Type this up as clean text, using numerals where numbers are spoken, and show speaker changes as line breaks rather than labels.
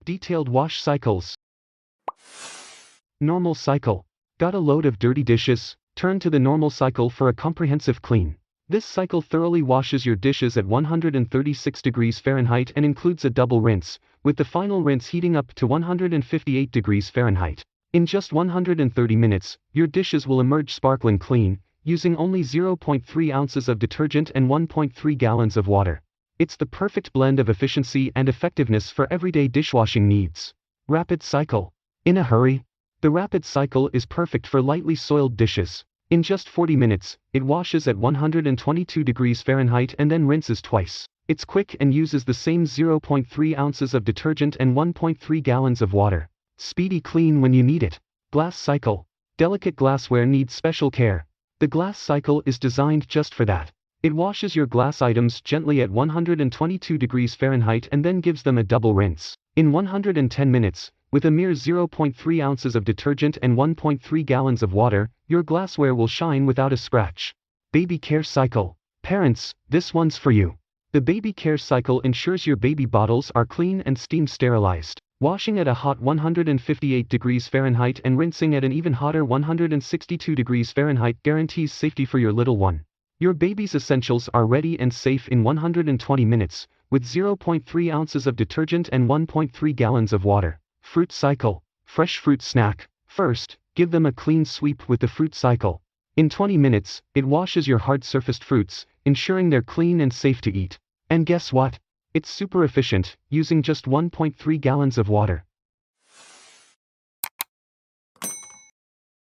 Detailed wash cycles. Normal cycle. Got a load of dirty dishes? Turn to the normal cycle for a comprehensive clean. This cycle thoroughly washes your dishes at 136 degrees Fahrenheit and includes a double rinse, with the final rinse heating up to 158 degrees Fahrenheit. In just 130 minutes, your dishes will emerge sparkling clean, using only 0.3 ounces of detergent and 1.3 gallons of water. It's the perfect blend of efficiency and effectiveness for everyday dishwashing needs. Rapid cycle. In a hurry? The rapid cycle is perfect for lightly soiled dishes. In just 40 minutes, it washes at 122 degrees Fahrenheit and then rinses twice. It's quick and uses the same 0.3 ounces of detergent and 1.3 gallons of water. Speedy clean when you need it. Glass cycle. Delicate glassware needs special care. The glass cycle is designed just for that. It washes your glass items gently at 122 degrees Fahrenheit and then gives them a double rinse. In 110 minutes, with a mere 0.3 ounces of detergent and 1.3 gallons of water, your glassware will shine without a scratch. Baby care cycle. Parents, this one's for you. The baby care cycle ensures your baby bottles are clean and steam sterilized. Washing at a hot 158 degrees Fahrenheit and rinsing at an even hotter 162 degrees Fahrenheit guarantees safety for your little one. Your baby's essentials are ready and safe in 120 minutes, with 0.3 ounces of detergent and 1.3 gallons of water. Fruit cycle. Fresh fruit snack. First, give them a clean sweep with the fruit cycle. In 20 minutes, it washes your hard-surfaced fruits, ensuring they're clean and safe to eat. And guess what? It's super efficient, using just 1.3 gallons of water.